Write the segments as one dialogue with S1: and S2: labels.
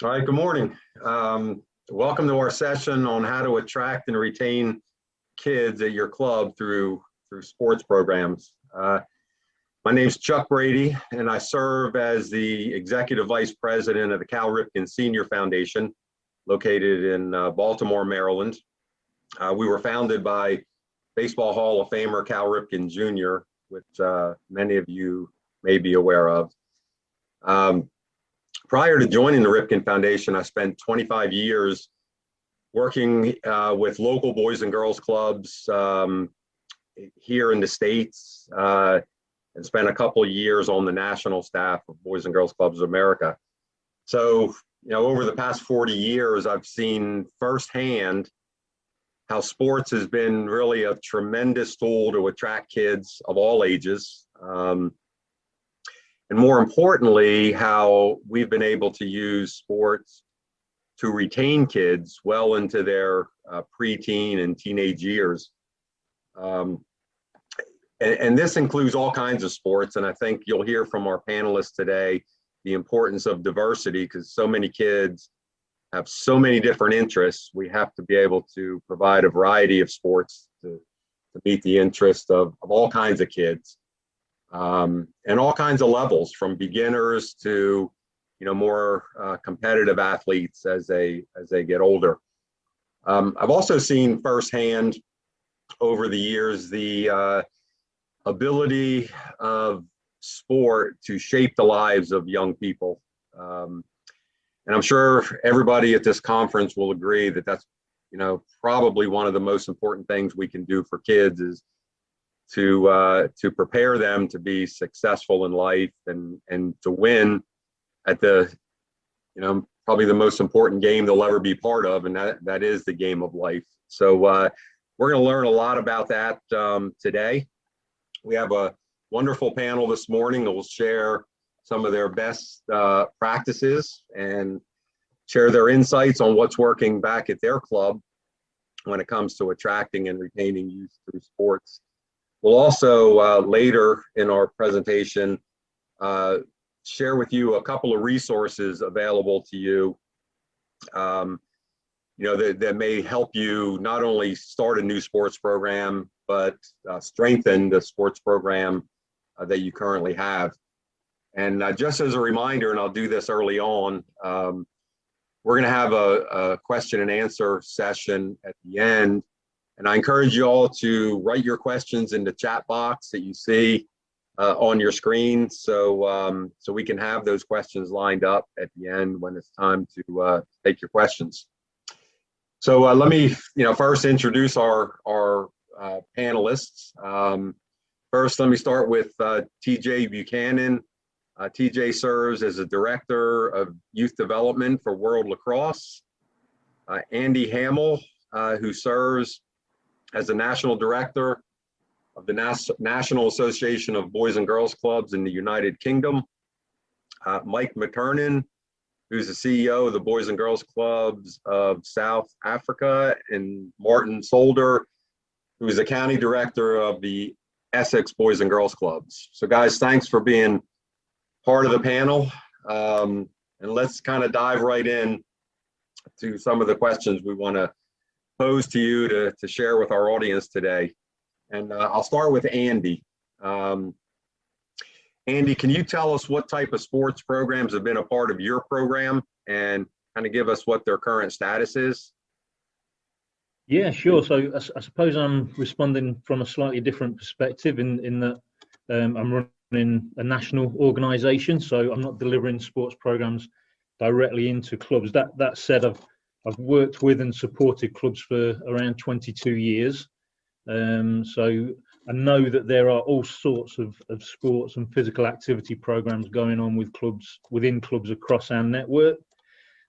S1: All right, good morning. Welcome to our session on how to attract and retain kids at your club through sports programs. My name's Chuck Brady, and I serve as the Executive Vice President of the Cal Ripken Senior Foundation, located in Baltimore, Maryland. We were founded by Baseball Hall of Famer Cal Ripken Jr., which many of you may be aware of. Prior to joining the Ripken Foundation, I spent 25 years working with local boys and girls clubs here in the States, and spent a couple of years on the national staff of Boys and Girls Clubs of America. So, over the past 40 years, I've seen firsthand how sports has been really a tremendous tool to attract kids of all ages. And more importantly, how we've been able to use sports to retain kids well into their preteen and teenage years. And this includes all kinds of sports. And I think you'll hear from our panelists today the importance of diversity, because so many kids have so many different interests. We have to be able to provide a variety of sports to meet the interest of all kinds of kids. And all kinds of levels, from beginners to more competitive athletes as they get older. I've also seen firsthand over the years the ability of sport to shape the lives of young people. And I'm sure everybody at this conference will agree that that's probably one of the most important things we can do for kids is to prepare them to be successful in life and to win at the probably the most important game they'll ever be part of, and that is the game of life. So we're going to learn a lot about that today. We have a wonderful panel this morning that will share some of their best practices and share their insights on what's working back at their club when it comes to attracting and retaining youth through sports. We'll also later in our presentation share with you a couple of resources available to you, that may help you not only start a new sports program, but strengthen the sports program that you currently have. And just as a reminder, and I'll do this early on, we're going to have a question and answer session at the end. And I encourage you all to write your questions in the chat box that you see on your screen, so we can have those questions lined up at the end when it's time to take your questions. So let me, first introduce our panelists. First, let me start with TJ Buchanan. TJ serves as a director of youth development for World Lacrosse. Andy Hamill, who serves as the national director of the National Association of Boys and Girls Clubs in the United Kingdom. Mike McKernan, who's the CEO of the Boys and Girls Clubs of South Africa, and Martin Solder, who is the county director of the Essex Boys and Girls Clubs. So guys, thanks for being part of the panel. And let's kind of dive right in to some of the questions we want to pose to you to share with our audience today. And I'll start with Andy. Andy, can you tell us what type of sports programs have been a part of your program and kind of give us what their current status is?
S2: Yeah, sure. So I suppose I'm responding from a slightly different perspective in that I'm running a national organisation, so I'm not delivering sports programs directly into clubs. That said, I've worked with and supported clubs for around 22 years. So I know that there are all sorts of sports and physical activity programs going on within clubs across our network.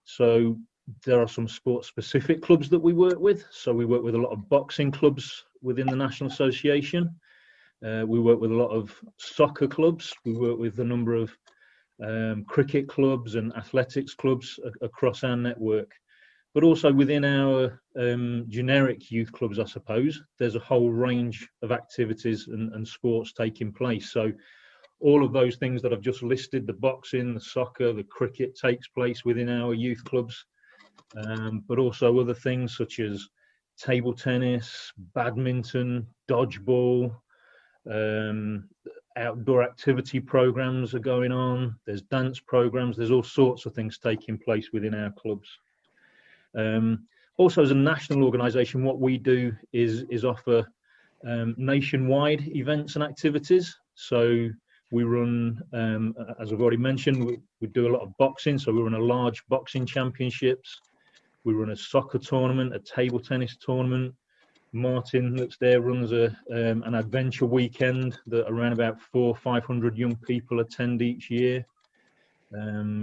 S2: So there are some sports specific clubs that we work with. So we work with a lot of boxing clubs within the National Association. We work with a lot of soccer clubs. We work with a number of cricket clubs and athletics clubs across our network. But also within our generic youth clubs, I suppose, there's a whole range of activities and sports taking place. So all of those things that I've just listed, the boxing, the soccer, the cricket, takes place within our youth clubs, but also other things such as table tennis, badminton, dodgeball, outdoor activity programs are going on. There's dance programs. There's all sorts of things taking place within our clubs. Also, as a national organisation, what we do is offer nationwide events and activities. So we run, as I've already mentioned, we do a lot of boxing. So we run a large boxing championships. We run a soccer tournament, a table tennis tournament. Martin, that's there, runs an adventure weekend that around about 400 or 500 young people attend each year.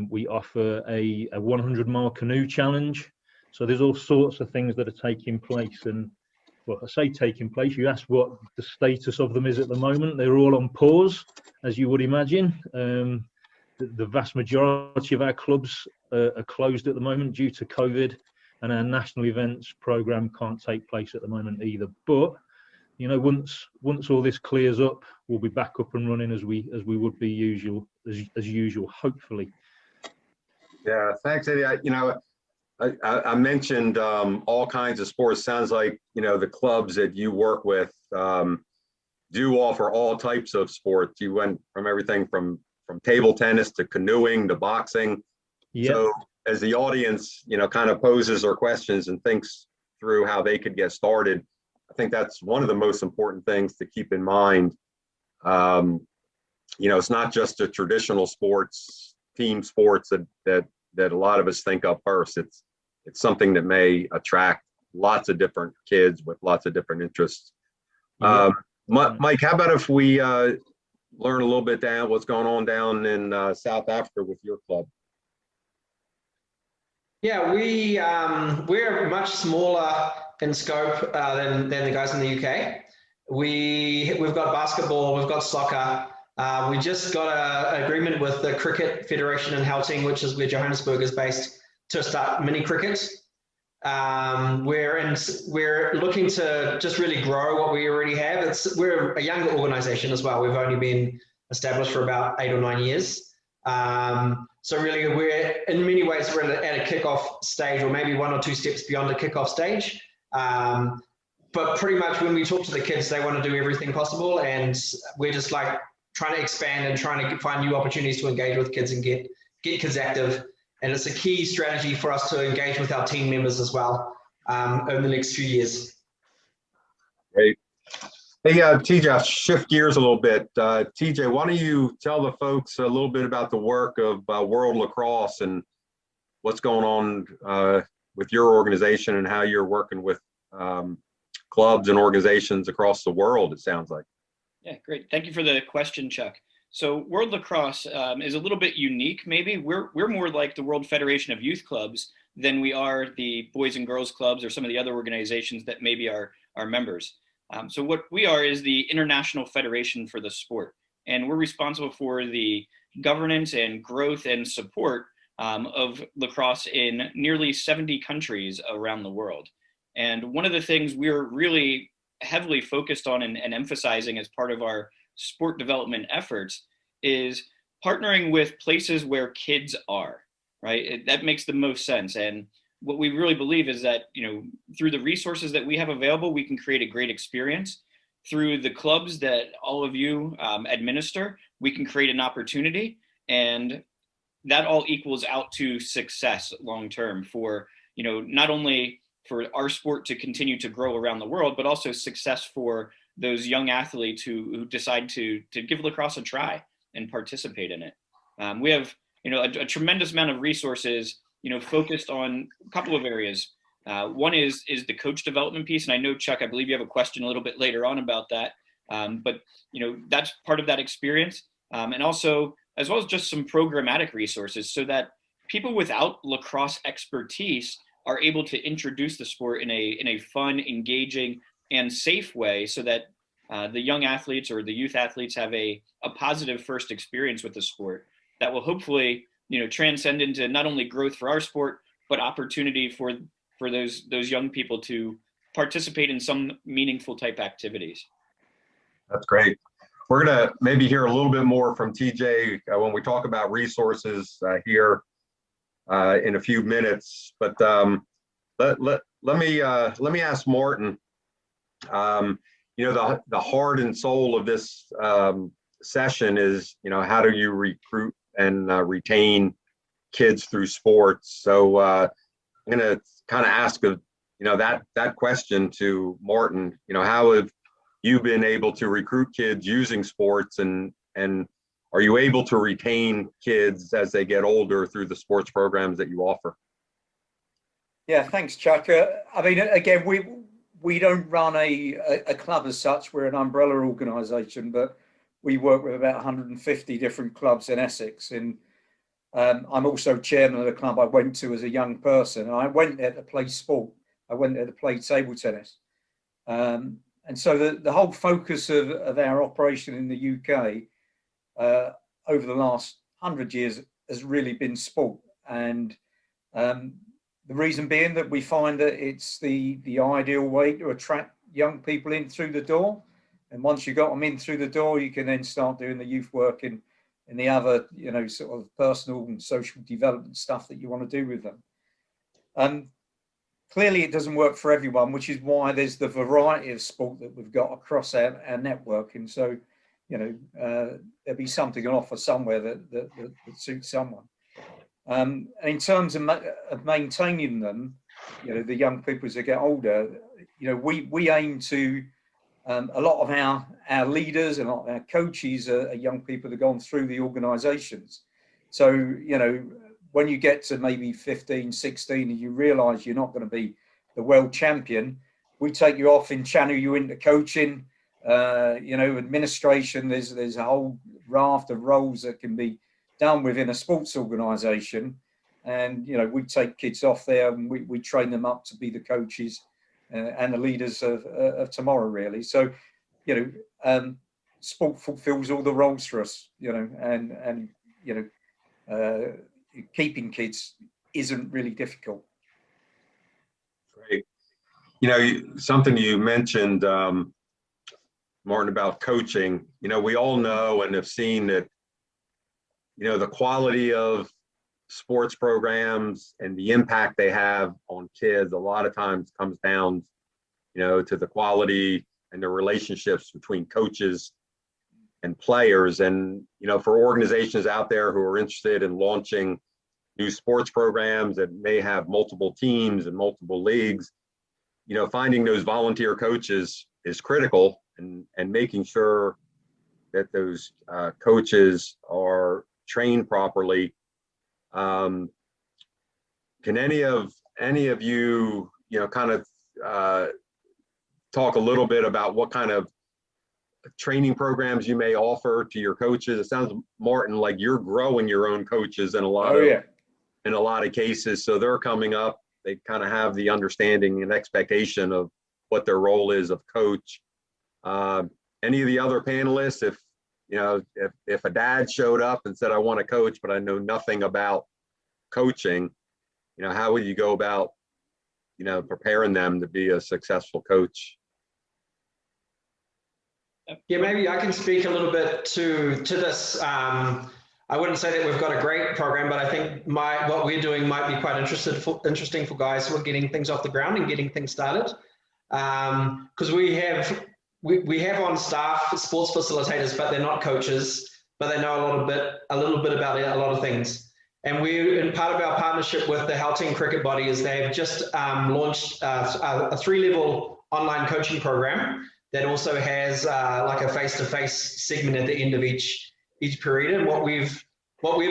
S2: We offer a 100-mile canoe challenge. So there's all sorts of things that are taking place. And well, I say taking place, you asked what the status of them is at the moment. They're all on pause, as you would imagine. The vast majority of our clubs are closed at the moment due to COVID, and our national events program can't take place at the moment either. But you know, once all this clears up, we'll be back up and running as we would be as usual, hopefully.
S1: Yeah, thanks, Eddie. I mentioned all kinds of sports. Sounds like, you know, the clubs that you work with do offer all types of sports. You went from everything from table tennis to canoeing to boxing.
S2: Yeah.
S1: So as the audience, you know, kind of poses their questions and thinks through how they could get started, I think that's one of the most important things to keep in mind. You know, it's not just the traditional sports, team sports that a lot of us think of first. It's something that may attract lots of different kids with lots of different interests.
S2: Yeah.
S1: Mike, how about if we learn a little bit down what's going on down in South Africa with your club?
S3: Yeah, we're much smaller in scope than the guys in the UK. We've got basketball, we've got soccer. We just got an agreement with the Cricket Federation in Gauteng, which is where Johannesburg is based, to start mini cricket. We're looking to just really grow what we already have. We're a younger organization as well. We've only been established for about 8 or 9 years. So really, we're in many ways we're at a kickoff stage, or maybe 1 or 2 steps beyond the kickoff stage. But pretty much when we talk to the kids, they want to do everything possible, and we're just like trying to expand and trying to find new opportunities to engage with kids and get kids active. And it's a key strategy for us to engage with our team members as well over the next few years.
S1: Great. Hey, TJ, I'll shift gears a little bit. TJ, why don't you tell the folks a little bit about the work of World Lacrosse and what's going on with your organization and how you're working with clubs and organizations across the world, it sounds like.
S4: Yeah, great. Thank you for the question, Chuck. So World Lacrosse is a little bit unique, maybe. We're more like the World Federation of Youth Clubs than we are the Boys and Girls Clubs or some of the other organizations that maybe are our members. So what we are is the International Federation for the sport. And we're responsible for the governance and growth and support of lacrosse in nearly 70 countries around the world. And one of the things we're really heavily focused on and emphasizing as part of our sport development efforts is partnering with places where kids are, right? That makes the most sense. And what we really believe is that, you know, through the resources that we have available, we can create a great experience. Through the clubs that all of you administer, we can create an opportunity, and that all equals out to success long-term for, you know, not only for our sport to continue to grow around the world, but also success for those young athletes who decide to give lacrosse a try and participate in it. We have, you know, a tremendous amount of resources, you know, focused on a couple of areas. One is the coach development piece, and I know, Chuck, I believe you have a question a little bit later on about that. But you know, that's part of that experience, and also as well as just some programmatic resources, so that people without lacrosse expertise are able to introduce the sport in a fun, engaging, and safe way, so that the young athletes or the youth athletes have a positive first experience with the sport that will hopefully, you know, transcend into not only growth for our sport, but opportunity for those young people to participate in some meaningful type activities.
S1: That's great. We're going to maybe hear a little bit more from TJ when we talk about resources here in a few minutes. But let me ask Martin. The heart and soul of this session is, how do you recruit and retain kids through sports? So I'm going to kind of ask that question to Martin. How have you been able to recruit kids using sports, and are you able to retain kids as they get older through the sports programs that you offer?
S5: Yeah, thanks, Chuck. I mean, again, we don't run a club as such. We're an umbrella organisation, but we work with about 150 different clubs in Essex. And I'm also chairman of the club I went to as a young person. And I went there to play sport. I went there to play table tennis. And so the whole focus of our operation in the UK over the last 100 years has really been sport. And the reason being that we find that it's the ideal way to attract young people in through the door. And once you got them in through the door, you can then start doing the youth work and the other, sort of personal and social development stuff that you want to do with them. Clearly, it doesn't work for everyone, which is why there's the variety of sport that we've got across our network. And so, there'll be something on offer somewhere that suits someone. In terms of maintaining them, the young people as they get older, we aim to, a lot of our leaders and a lot of our coaches are young people that have gone through the organisations. So, when you get to maybe 15, 16 and you realise you're not going to be the world champion, we take you off and channel you into coaching, administration. There's a whole raft of roles that can be done within a sports organisation. And, we take kids off there and we train them up to be the coaches and the leaders of tomorrow, really. So, sport fulfills all the roles for us, keeping kids isn't really difficult.
S1: Great. Something you mentioned, Martin, about coaching, we all know and have seen that, the quality of sports programs and the impact they have on kids a lot of times comes down, to the quality and the relationships between coaches and players. And, for organizations out there who are interested in launching new sports programs that may have multiple teams and multiple leagues, finding those volunteer coaches is critical, and making sure that those coaches are trained properly. Can any of you, kind of talk a little bit about what kind of training programs you may offer to your coaches? It sounds, Martin, like you're growing your own coaches in a lot of cases. So they're coming up, they kind of have the understanding and expectation of what their role is of coach. Any of the other panelists, if a dad showed up and said, I want to coach, but I know nothing about coaching, how would you go about, preparing them to be a successful coach?
S3: Yeah, maybe I can speak a little bit to this. I wouldn't say that we've got a great program, but I think what we're doing might be quite interesting for guys who are getting things off the ground and getting things started. Because we have on staff sports facilitators, but they're not coaches, but they know a little bit about a lot of things. And in part of our partnership with the Halting Cricket Body is they've just launched a 3-level online coaching program that also has like a face-to-face segment at the end of each period. And what we've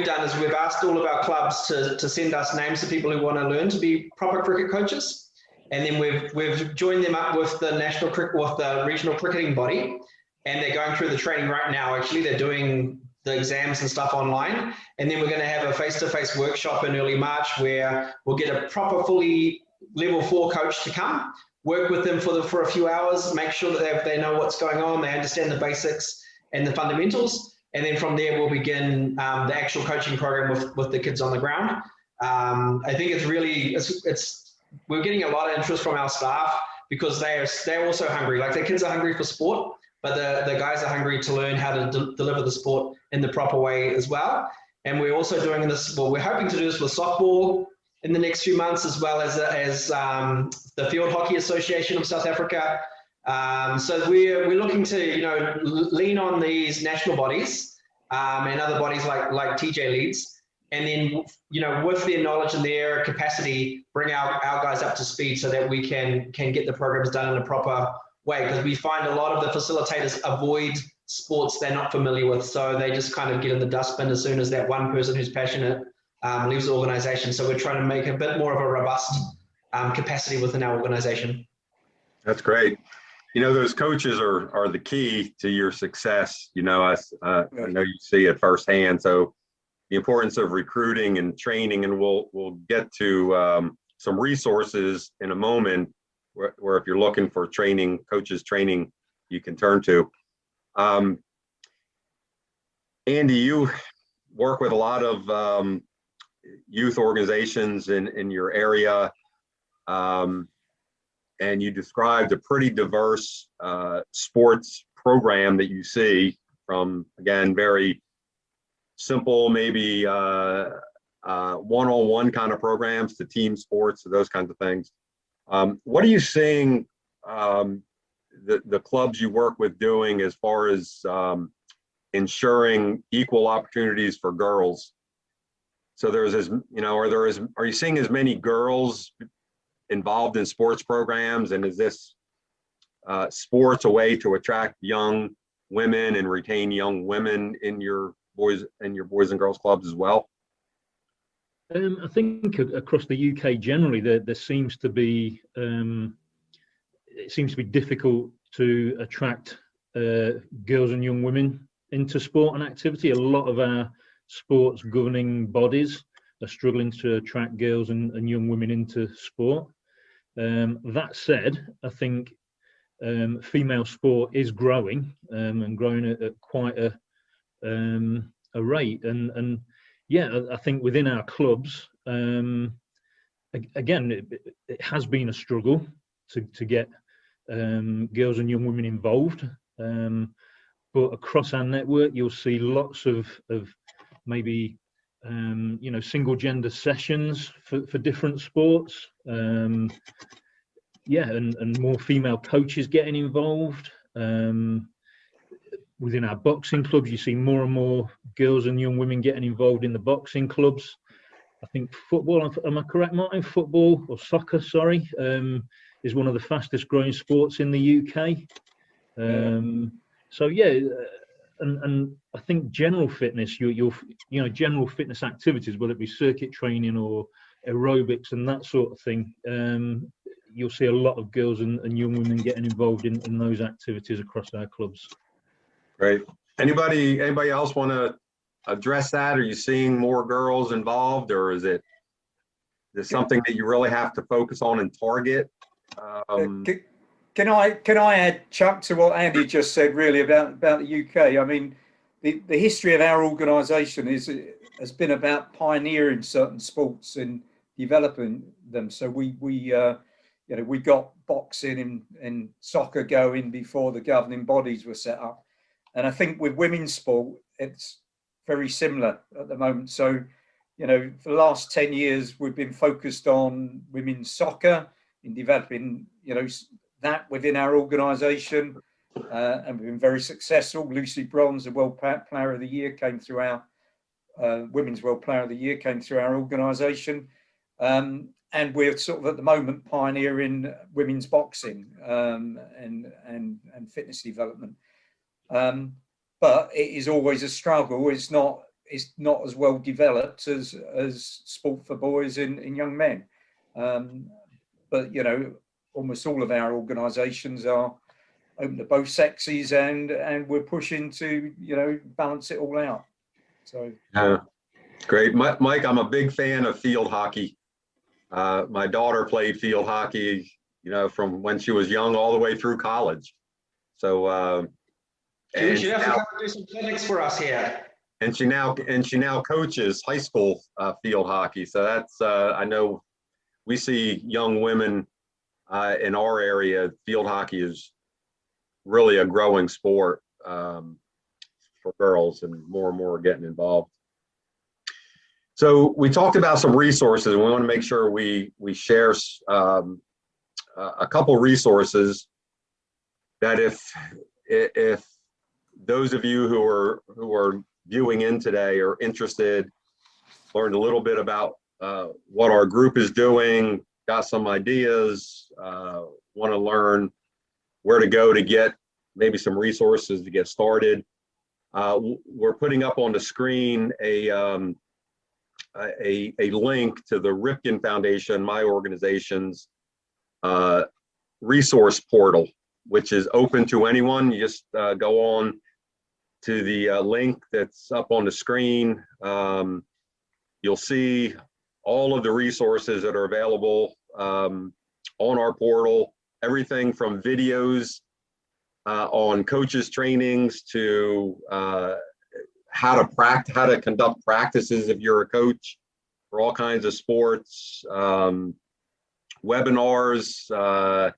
S3: done is we've asked all of our clubs to send us names of people who want to learn to be proper cricket coaches. And then we've joined them up with the regional cricketing body, and they're going through the training right now. Actually, they're doing the exams and stuff online. And then we're going to have a face-to-face workshop in early March where we'll get a proper fully level 4 coach to come, work with them for a few hours, make sure that they know what's going on, they understand the basics and the fundamentals. And then from there, we'll begin the actual coaching program with the kids on the ground. I think we're getting a lot of interest from our staff because they're also hungry. Like, their kids are hungry for sport. but the guys are hungry to learn how to deliver the sport in the proper way as well. And we're also doing this, well, we're hoping to do this with softball in the next few months, as well as the Field Hockey Association of South Africa. So we're looking to, lean on these national bodies and other bodies like TJ leads, and then, with their knowledge and their capacity, bring our guys up to speed so that we can get the programs done in a proper way. Because we find a lot of the facilitators avoid sports they're not familiar with, so they just kind of get in the dustbin as soon as that one person who's passionate leaves the organization. So we're trying to make a bit more of a robust capacity within our organization.
S1: That's great. Those coaches are the key to your success. I know you see it firsthand. So the importance of recruiting and training, and we'll get to some resources in a moment where if you're looking for coaches training, you can turn to. Andy, you work with a lot of youth organizations in your area, and you described a pretty diverse sports program that you see, from, again, very simple, maybe one-on-one kind of programs to team sports, to those kinds of things. What are you seeing the clubs you work with doing as far as ensuring equal opportunities for girls? So are you seeing as many girls involved in sports programs, and is this sports a way to attract young women and retain young women in your boys and girls clubs as well?
S2: I think across the UK generally, there seems to be it seems to be difficult to attract girls and young women into sport and activity. A lot of our sports governing bodies are struggling to attract girls and young women into sport. That said, I think female sport is growing and growing at quite a rate. And yeah, I think within our clubs, again, it has been a struggle to get girls and young women involved. But across our network, you'll see lots of maybe single gender sessions for different sports. And more female coaches getting involved. Within our boxing clubs, you see more and more girls and young women getting involved in the boxing clubs. I think football, am I correct, Martin? Football or soccer, sorry, is one of the fastest growing sports in the UK. So yeah, and I think general fitness, general fitness activities, whether it be circuit training or aerobics and that sort of thing, you'll see a lot of girls and young women getting involved in those activities across our clubs.
S1: Great. Anybody else want to address that? Are you seeing more girls involved, or is it something that you really have to focus on and target?
S5: Can I add, Chuck, to what Andy just said, really about the UK? I mean, the history of our organisation has been about pioneering certain sports and developing them. So we got boxing and soccer going before the governing bodies were set up. And I think with women's sport, it's very similar at the moment. So, for the last 10 years, we've been focused on women's soccer, in developing, that within our organisation, and we've been very successful. Lucy Bronze, the World Player of the Year, came through our Women's World Player of the Year came through our organisation, and we're sort of at the moment pioneering women's boxing and fitness development. But it is always a struggle. It's not as well developed as sport for boys and young men. But almost all of our organisations are open to both sexes, and we're pushing to balance it all out. So
S1: great, Mike. I'm a big fan of field hockey. My daughter played field hockey, from when she was young all the way through college. So
S3: you should have to come and do some clinics for us here.
S1: And she now coaches high school field hockey. So that's I know we see young women in our area. Field hockey is really a growing sport for girls, and more are getting involved. So we talked about some resources, and we want to make sure we share a couple resources that if those of you who are viewing in today are interested, learned a little bit about what our group is doing, got some ideas, want to learn where to go to get maybe some resources to get started. We're putting up on the screen a link to the Ripken Foundation, my organization's resource portal, which is open to anyone. You just go on to the link that's up on the screen. You'll see all of the resources that are available on our portal, everything from videos on coaches trainings to how to conduct practices if you're a coach for all kinds of sports, webinars,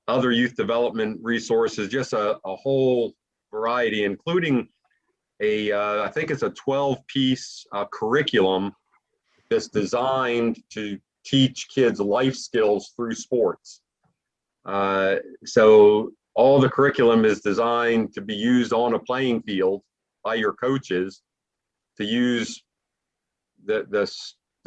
S1: other youth development resources, just a whole variety, including I think it's a 12-piece curriculum that's designed to teach kids life skills through sports. So all the curriculum is designed to be used on a playing field by your coaches, to use the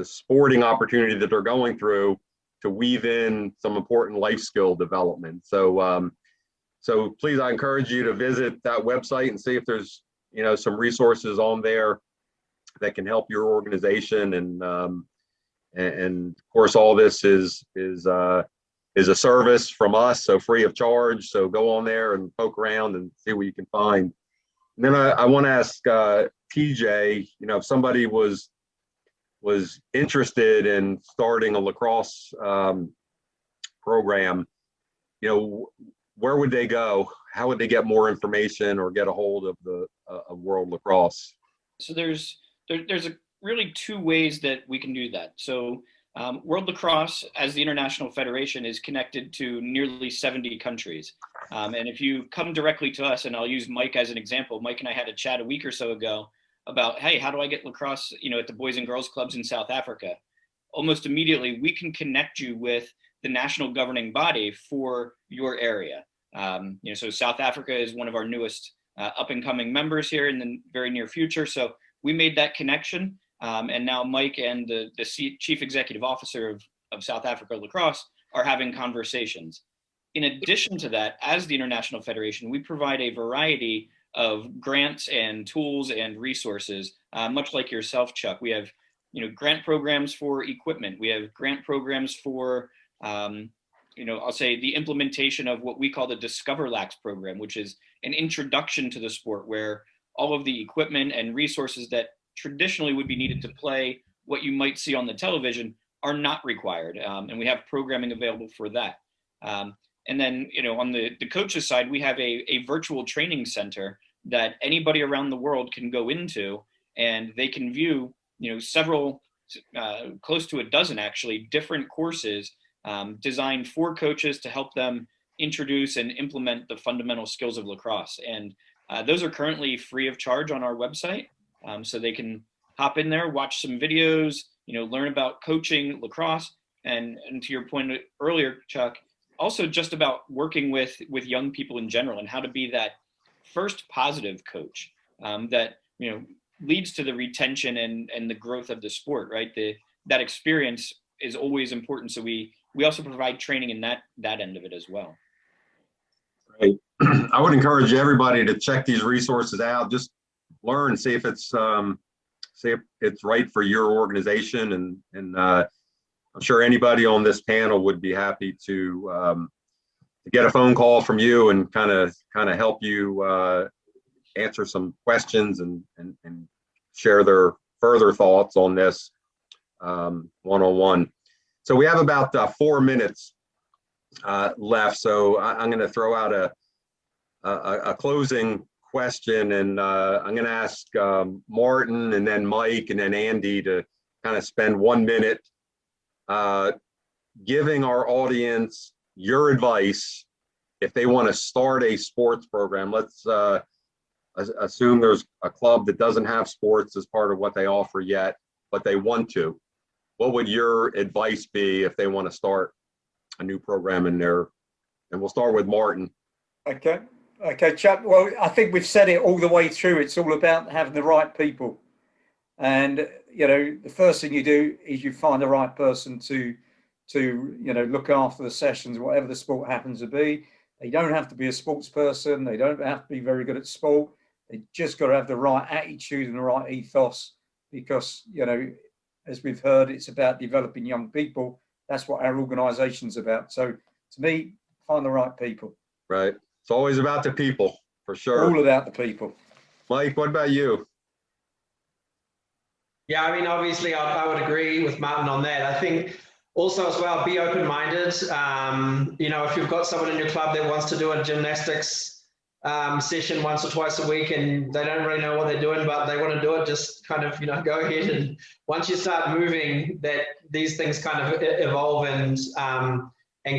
S1: sporting opportunity that they're going through to weave in some important life skill development. So so please, I encourage you to visit that website and see if there's some resources on there that can help your organization. And of course, all this is a service from us, so free of charge. So go on there and poke around and see what you can find. And then I want to ask TJ, if somebody was interested in starting a lacrosse program, where would they go? How would they get more information or get a hold of the World Lacrosse?
S4: So there's really two ways that we can do that. So World Lacrosse, as the international federation, is connected to nearly 70 countries. And if you come directly to us, and I'll use Mike as an example, Mike and I had a chat a week or so ago about, hey, how do I get lacrosse, at the Boys and Girls Clubs in South Africa? Almost immediately, we can connect you with the national governing body for your area. So South Africa is one of our newest up and coming members here in the very near future. So we made that connection. And now Mike and the chief executive officer of South Africa Lacrosse are having conversations. In addition to that, as the International Federation, we provide a variety of grants and tools and resources, much like yourself, Chuck. We have, grant programs for equipment. We have grant programs for, I'll say the implementation of what we call the Discover Lax program, which is an introduction to the sport where all of the equipment and resources that traditionally would be needed to play what you might see on the television are not required. And we have programming available for that. And then, on the coaches side, we have a virtual training center that anybody around the world can go into, and they can view, several, close to a dozen actually, different courses designed for coaches to help them introduce and implement the fundamental skills of lacrosse. And those are currently free of charge on our website. So they can hop in there, watch some videos, learn about coaching lacrosse. And to your point earlier, Chuck, also just about working with young people in general and how to be that first positive coach that, leads to the retention and the growth of the sport, right? That experience is always important. So we also provide training in that end of it as well.
S1: Great. I would encourage everybody to check these resources out. Just learn, see if it's right for your organization, and I'm sure anybody on this panel would be happy to get a phone call from you and kind of help you answer some questions and share their further thoughts on this one-on-one. So we have about 4 minutes left. So I'm going to throw out a closing question, and I'm going to ask Martin and then Mike and then Andy to kind of spend 1 minute giving our audience your advice if they want to start a sports program, let's assume there's a club that doesn't have sports as part of what they offer yet, but they want to. What would your advice be if they want to start a new program in there? And we'll start with Martin.
S5: Okay, Chuck. Well, I think we've said it all the way through. It's all about having the right people. And, you know, the first thing you do is you find the right person to you know, look after the sessions, whatever the sport happens to be. They don't have to be a sports person. They don't have to be very good at sport. They just got to have the right attitude and the right ethos, because, you know, as we've heard, it's about developing young people. That's what our organisation's about. So to me, find the right people.
S1: Right. It's always about the people, for sure.
S5: All about the people.
S1: Mike, what about you?
S3: Yeah, I mean, obviously, I would agree with Martin on that. I think also as well, be open-minded. You know, if you've got someone in your club that wants to do a gymnastics session once or twice a week and they don't really know what they're doing, but they want to do it, just kind of, you know, go ahead. And once you start moving, that these things kind of evolve and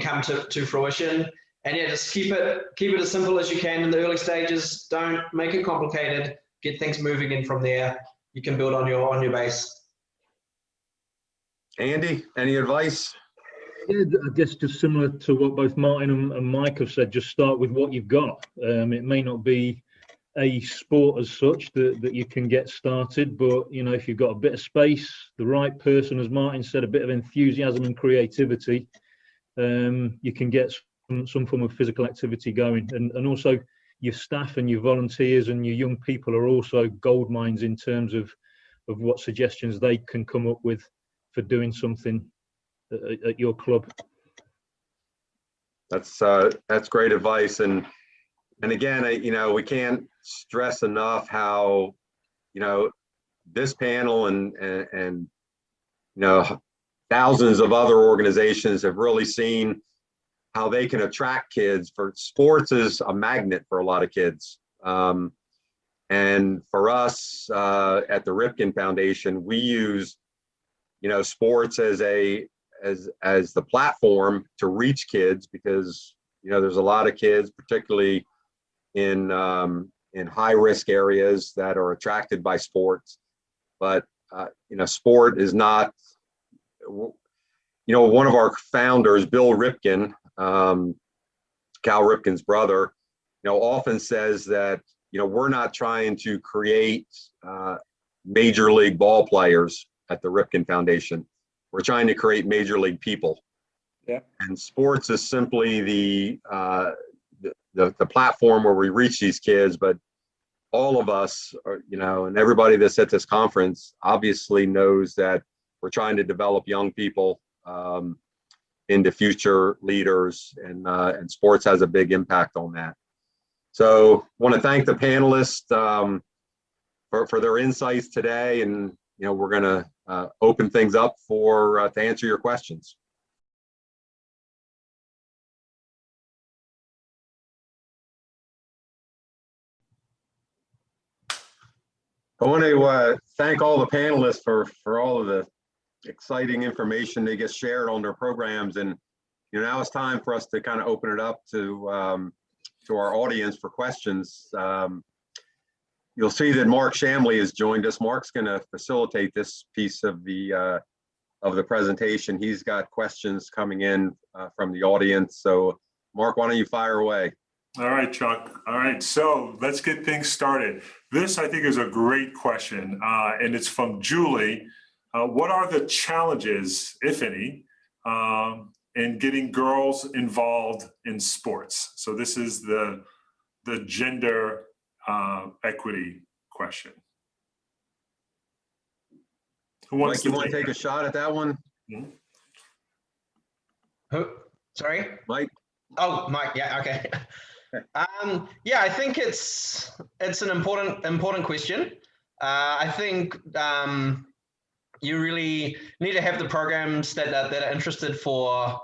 S3: come to fruition. And yeah, just keep it as simple as you can in the early stages. Don't make it complicated. Get things moving, and from there you can build on your base.
S1: Andy, any advice?
S2: Yeah, I guess just similar to what both Martin and Mike have said, just start with what you've got. It may not be a sport as such that you can get started, but, you know, if you've got a bit of space, the right person, as Martin said, a bit of enthusiasm and creativity, you can get some form of physical activity going. And also your staff and your volunteers and your young people are also gold mines in terms of what suggestions they can come up with for doing something at your club.
S1: That's great advice. And again, you know, we can't stress enough how, you know, this panel and you know, thousands of other organizations have really seen how they can attract kids. For sports is a magnet for a lot of kids. And for us at the Ripken Foundation, we use, you know, sports as the platform to reach kids, because, you know, there's a lot of kids, particularly in high risk areas, that are attracted by sports. But you know, sport is not, you know, one of our founders, Bill Ripken, Cal Ripken's brother, you know, often says that, you know, we're not trying to create major league ball players at the Ripken Foundation. We're trying to create major league people.
S5: Yeah. And
S1: sports is simply the platform where we reach these kids. But all of us, are, you know, and everybody that's at this conference obviously knows that we're trying to develop young people into future leaders, and sports has a big impact on that. So I want to thank the panelists for their insights today, and, you know, we're going to open things up for to answer your questions. I want to thank all the panelists for all of the exciting information they get shared on their programs. And, you know, now it's time for us to kind of open it up to our audience for questions. You'll see that Mark Shamley has joined us. Mark's going to facilitate this piece of the presentation. He's got questions coming in from the audience. So, Mark, why don't you fire away?
S6: All right, Chuck. All right, so let's get things started. This, I think, is a great question, and it's from Julie. What are the challenges, if any, in getting girls involved in sports? So this is the gender equity question. Who wants
S1: Mike, you want to take a shot at that one?
S6: Mm-hmm.
S3: Who? Sorry?
S1: Mike?
S3: Oh, Mike, yeah, okay. Yeah, I think it's an important question. I think you really need to have the programs that are interested for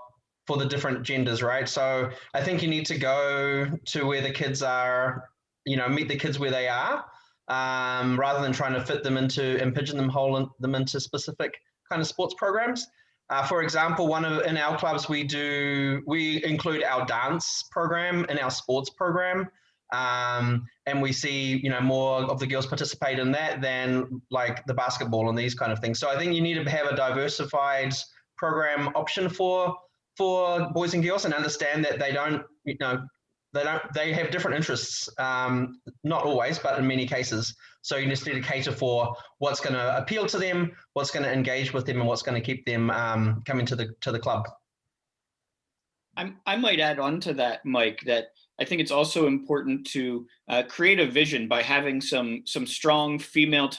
S3: the different genders, right? So I think you need to go to where the kids are, you know, meet the kids where they are, rather than trying to fit them into and pigeonhole them into specific kind of sports programs. For example, in our clubs, we include our dance program in our sports program. And we see, more of the girls participate in that than like the basketball and these kind of things. So I think you need to have a diversified program option for boys and girls, and understand that they don't, they have different interests. Not always, but in many cases. So you just need to cater for what's going to appeal to them, what's going to engage with them, and what's going to keep them coming to the club.
S4: I might add on to that, Mike, that I think it's also important to create a vision by having some strong female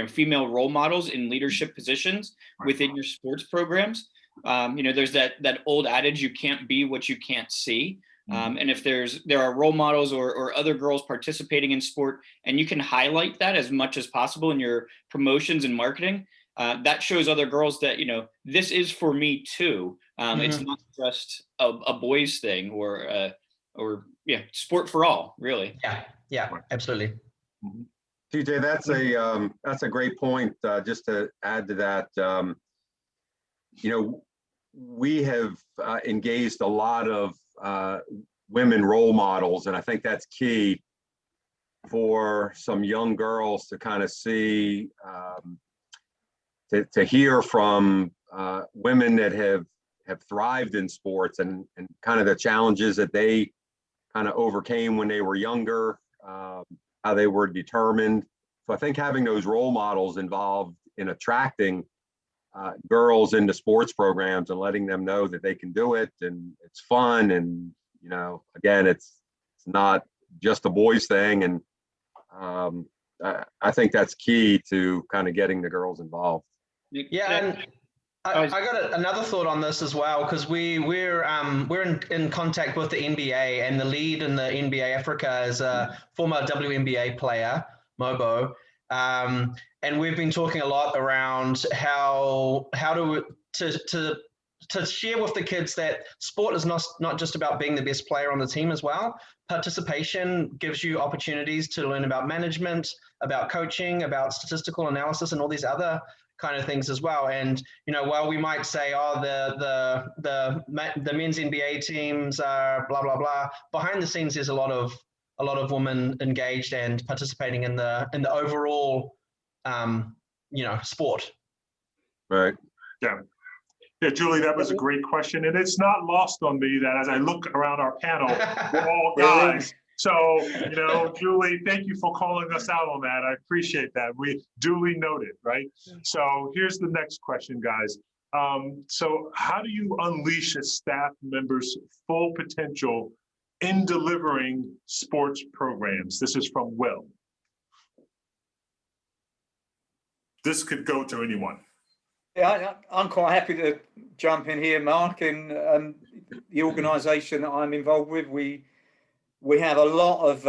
S4: female role models in leadership positions within your sports programs. There's that old adage, you can't be what you can't see. And if there are role models or other girls participating in sport, and you can highlight that as much as possible in your promotions and marketing, that shows other girls that, this is for me too. It's not just a boys thing or sport for all, really.
S3: Yeah, absolutely.
S1: TJ, that's a great point. Just to add to that, we have engaged a lot of women role models, and I think that's key for some young girls to kind of see, to hear from women that have thrived in sports and kind of the challenges that they kind of overcame when they were younger, how they were determined. So I think having those role models involved in attracting girls into sports programs and letting them know that they can do it and it's fun, and again, it's not just a boys thing, and I think that's key to kind of getting the girls involved.
S3: Yeah, and I got another thought on this as well, because we're in contact with the NBA, and the lead in the NBA Africa is a former WNBA player, Mobo. And we've been talking a lot around how to share with the kids that sport is not just about being the best player on the team as well. Participation gives you opportunities to learn about management, about coaching, about statistical analysis, and all these other kind of things as well. And while we might say, oh, the men's NBA teams are blah blah blah, behind the scenes there's a lot of women engaged and participating in the overall sport.
S1: Right.
S6: Yeah, Julie, that was a great question. And it's not lost on me that as I look around our panel, we're all guys. So, Julie, thank you for calling us out on that. I appreciate that. We duly noted, right? So here's the next question, guys. So how do you unleash a staff member's full potential in delivering sports programs? This is from Will. This could go to anyone.
S5: Yeah, I'm quite happy to jump in here, Mark. And the organisation that I'm involved with, we have a lot of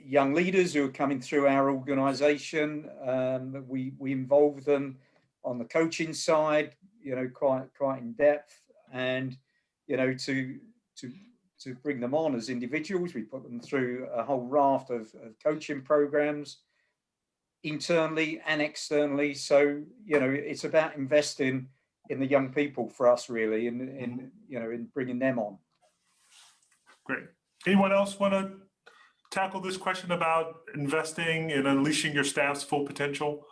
S5: young leaders who are coming through our organisation. We involve them on the coaching side, quite in depth, and to bring them on as individuals, we put them through a whole raft of coaching programs, internally and externally. So it's about investing in the young people for us, really, in bringing them on.
S6: Great. Anyone else want to tackle this question about investing and unleashing your staff's full potential?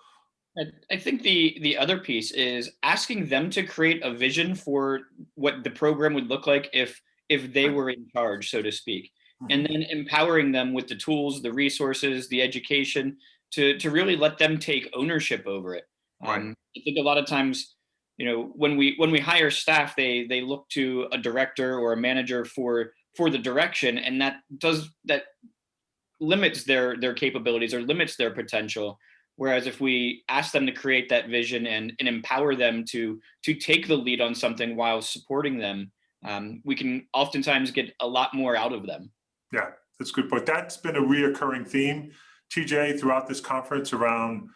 S4: I think the other piece is asking them to create a vision for what the program would look like if they were in charge, so to speak, and then empowering them with the tools, the resources, the education to really let them take ownership over it.
S6: Right.
S4: I think a lot of times, when we hire staff, they look to a director or a manager for the direction, and that limits their capabilities or limits their potential. Whereas if we ask them to create that vision and empower them to take the lead on something while supporting them, we can oftentimes get a lot more out of them.
S6: Yeah, that's a good point. That's been a reoccurring theme, TJ, throughout this conference around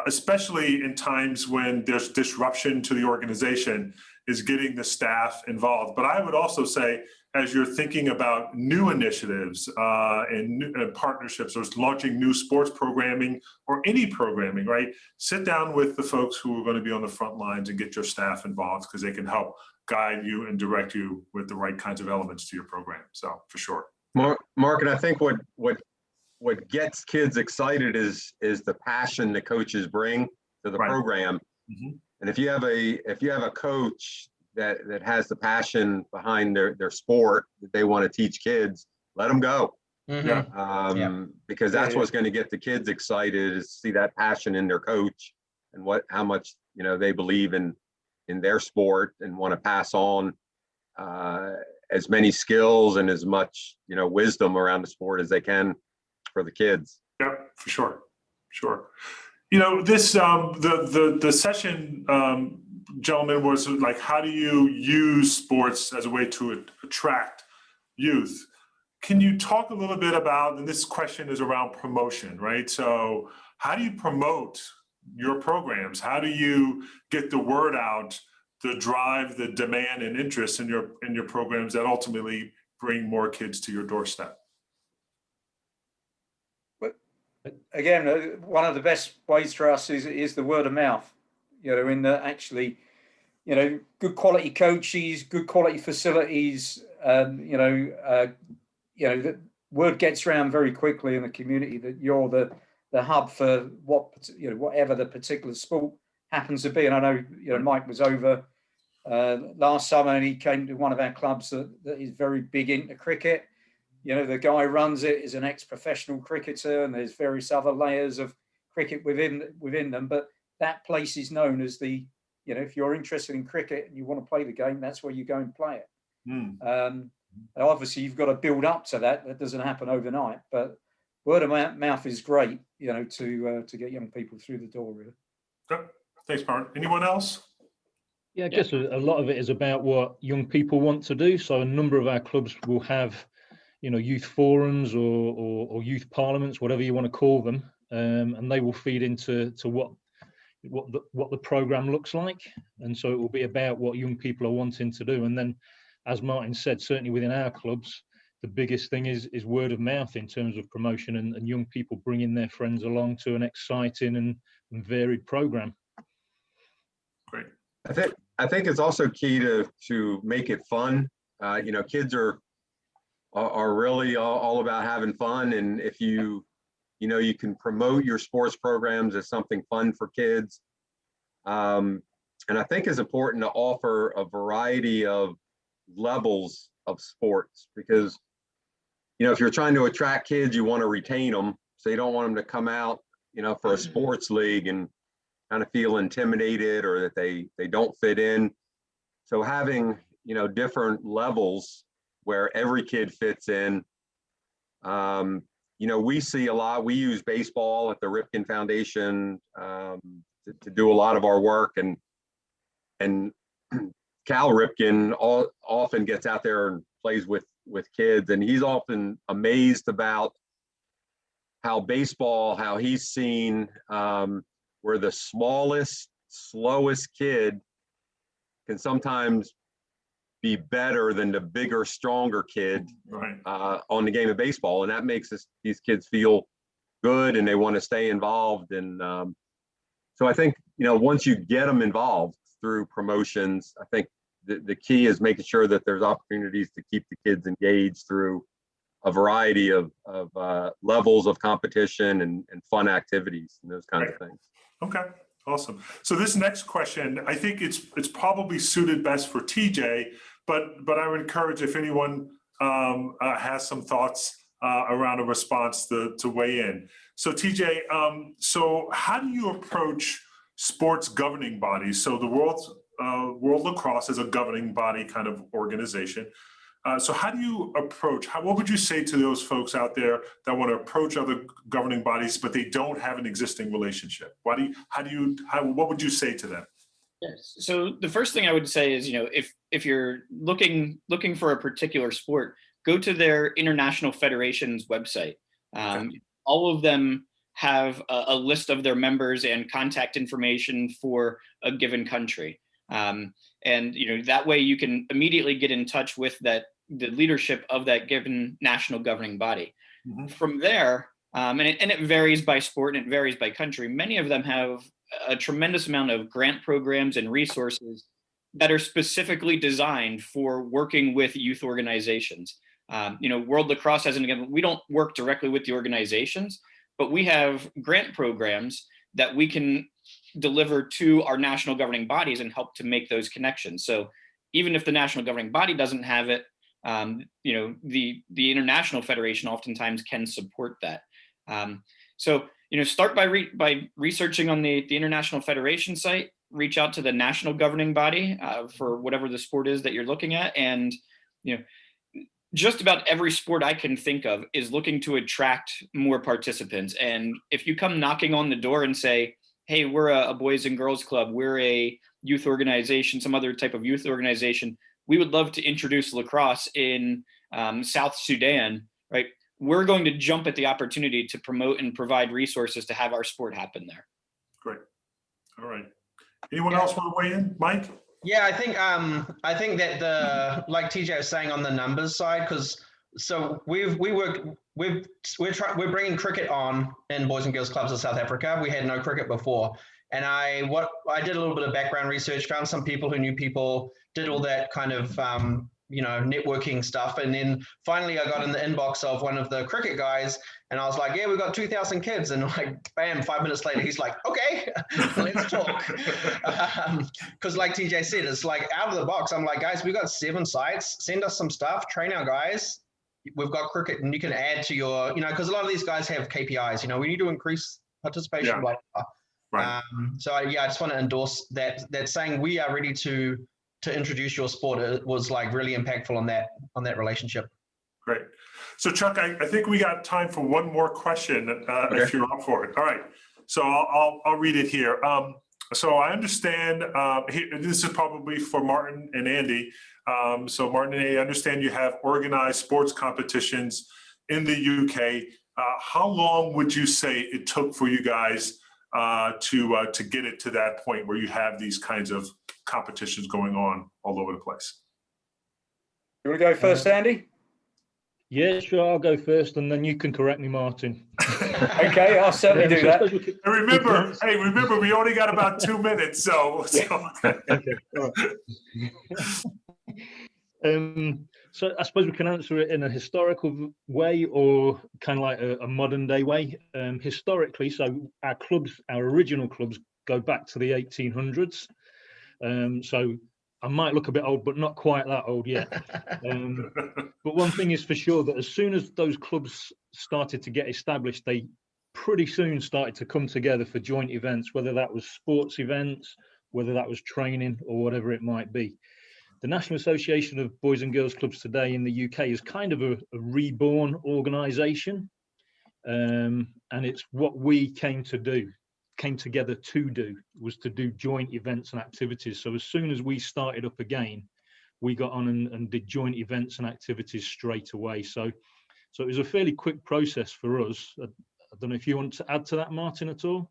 S6: especially in times when there's disruption to the organization, is getting the staff involved. But I would also say, as you're thinking about new initiatives and partnerships or launching new sports programming or any programming, right? Sit down with the folks who are going to be on the front lines and get your staff involved, because they can help guide you and direct you with the right kinds of elements to your program. So for sure.
S1: Mark, and I think what gets kids excited is the passion the coaches bring to the program.
S6: Mm-hmm.
S1: And if you have a coach that has the passion behind their sport that they want to teach kids, let them go.
S3: Mm-hmm.
S1: Because that's what's going to get the kids excited, is see that passion in their coach and how much they believe in their sport and want to pass on as many skills and as much wisdom around the sport as they can for the kids.
S6: Yep, for sure. This the session, gentlemen, was like, how do you use sports as a way to attract youth? Can you talk a little bit about, and this question is around promotion, right? So how do you promote your programs? How do you get the word out to drive the demand and interest in your programs that ultimately bring more kids to your doorstep?
S5: Again, one of the best ways for us is the word of mouth. In that actually, good quality coaches, good quality facilities. The word gets around very quickly in the community that you're the hub for whatever the particular sport happens to be. And I know Mike was over last summer, and he came to one of our clubs that is very big into cricket. The guy who runs it is an ex-professional cricketer, and there's various other layers of cricket within them. But that place is known as if you're interested in cricket and you want to play the game, that's where you go and play it. Obviously, you've got to build up to that. That doesn't happen overnight. But word of mouth is great, to get young people through the door, really.
S6: Okay. Thanks, Mark. Anyone else?
S2: Yeah, I guess a lot of it is about what young people want to do. So a number of our clubs will have youth forums or youth parliaments, whatever you want to call them, and they will feed into what the program looks like. And so it will be about what young people are wanting to do. And then, as Martin said, certainly within our clubs, the biggest thing is word of mouth in terms of promotion and young people bringing their friends along to an exciting and varied program.
S6: Great.
S1: I think it's also key to make it fun. Kids are really all about having fun, and if you can promote your sports programs as something fun for kids, and I think it's important to offer a variety of levels of sports, because if you're trying to attract kids, you want to retain them, so you don't want them to come out for a sports league and kind of feel intimidated or that they don't fit in. So having different levels where every kid fits in. We see a lot. We use baseball at the Ripken Foundation to do a lot of our work, and Cal Ripken often gets out there and plays with kids, and he's often amazed about how he's seen where the smallest, slowest kid can sometimes be better than the bigger, stronger kid on the game of baseball. And that makes these kids feel good and they want to stay involved. And so I think, once you get them involved through promotions, I think the key is making sure that there's opportunities to keep the kids engaged through a variety of levels of competition and fun activities and those kinds of things.
S6: Okay. Awesome. So this next question, I think it's probably suited best for TJ, but I would encourage if anyone has some thoughts around a response to weigh in. So TJ, so how do you approach sports governing bodies? So the World Lacrosse is a governing body kind of organization. So how do you approach, what would you say to those folks out there that want to approach other governing bodies, but they don't have an existing relationship? What would you say to them?
S4: Yes. So the first thing I would say is, if you're looking for a particular sport, go to their international federation's website. All of them have a list of their members and contact information for a given country. And that way you can immediately get in touch with the leadership of that given national governing body.
S6: Mm-hmm.
S4: From there, and it varies by sport and it varies by country, many of them have a tremendous amount of grant programs and resources that are specifically designed for working with youth organizations. World Lacrosse, as an example, we don't work directly with the organizations, but we have grant programs that we can deliver to our national governing bodies and help to make those connections. So even if the national governing body doesn't have it, the international federation oftentimes can support that. Start by researching on the international federation site, reach out to the national governing body for whatever the sport is that you're looking at. And, just about every sport I can think of is looking to attract more participants. And if you come knocking on the door and say, hey, we're a boys and girls club, we're a youth organization, some other type of youth organization, we would love to introduce lacrosse in South Sudan, right? We're going to jump at the opportunity to promote and provide resources to have our sport happen there.
S6: Great. All right. Anyone else want to weigh in? Mike?
S3: Yeah, I think that like TJ was saying on the numbers side, we're bringing cricket on in boys and girls clubs of South Africa. We had no cricket before, and I did a little bit of background research, found some people who knew people, did all that kind of networking stuff, and then finally I got in the inbox of one of the cricket guys, and I was like, yeah, we've got 2,000 kids, and like bam, 5 minutes later he's like, okay, let's talk. Because like TJ said, it's like out of the box. I'm like, guys, we got 7 sites, send us some stuff, train our guys, we've got cricket, and you can add to your, because a lot of these guys have KPIs, we need to increase participation, blah, blah, blah.
S6: Right.
S3: I just want to endorse that saying we are ready to introduce your sport. It was like really impactful on that relationship.
S6: Great. So Chuck, I think we got time for one more question
S1: Okay.
S6: if you're up for it. All right. So I'll read it here. So I understand, this is probably for Martin and Andy. So Martin and Andy, I understand you have organized sports competitions in the UK. How long would you say it took for you guys to get it to that point where you have these kinds of competitions going on all over the place?
S5: You want to go first, Andy?
S2: Yeah, sure. I'll go first, and then you can correct me, Martin.
S5: Okay, I'll certainly do that.
S6: And remember, we only got about 2 minutes, so.
S2: Okay, all right. So I suppose we can answer it in a historical way or kind of like a modern day way. Historically, so our original clubs go back to the 1800s. So I might look a bit old, but not quite that old yet. But one thing is for sure, that as soon as those clubs started to get established, they pretty soon started to come together for joint events, whether that was sports events, whether that was training or whatever it might be. The National Association of Boys and Girls Clubs today in the UK is kind of a reborn organisation. And it's what we came together to do, was to do joint events and activities. So as soon as we started up again, we got on and did joint events and activities straight away. So it was a fairly quick process for us. I don't know if you want to add to that, Martin, at all?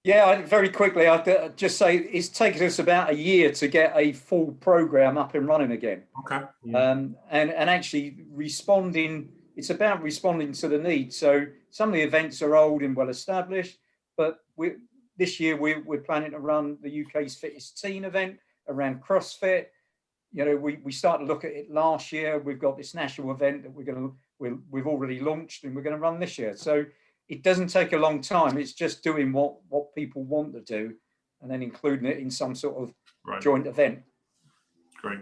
S5: Yeah, very quickly, I'd just say it's taken us about a year to get a full program up and running again.
S6: Okay.
S2: Yeah.
S5: And actually it's about responding to the needs. So some of the events are old and well established, but this year we're planning to run the UK's fittest teen event around CrossFit. We started to look at it last year. We've got this national event that we've already launched and we're going to run this year. So it doesn't take a long time. It's just doing what people want to do and then including it in some sort of joint event.
S6: Great.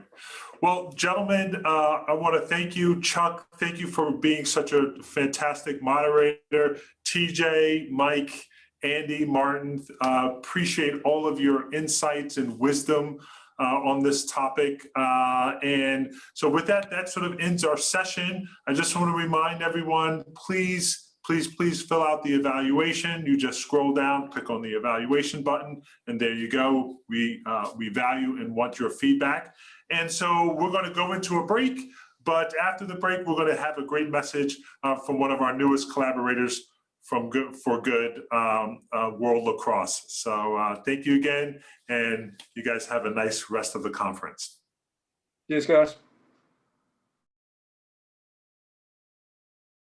S6: Well, gentlemen, I want to thank you. Chuck, thank you for being such a fantastic moderator. TJ, Mike, Andy, Martin, appreciate all of your insights and wisdom on this topic. And so with that sort of ends our session. I just want to remind everyone, please fill out the evaluation. You just scroll down, click on the evaluation button, and there you go. We value and want your feedback. And so we're going to go into a break, but after the break, we're going to have a great message from one of our newest collaborators from good for good World Lacrosse. So thank you again, and you guys have a nice rest of the conference.
S5: Cheers, guys.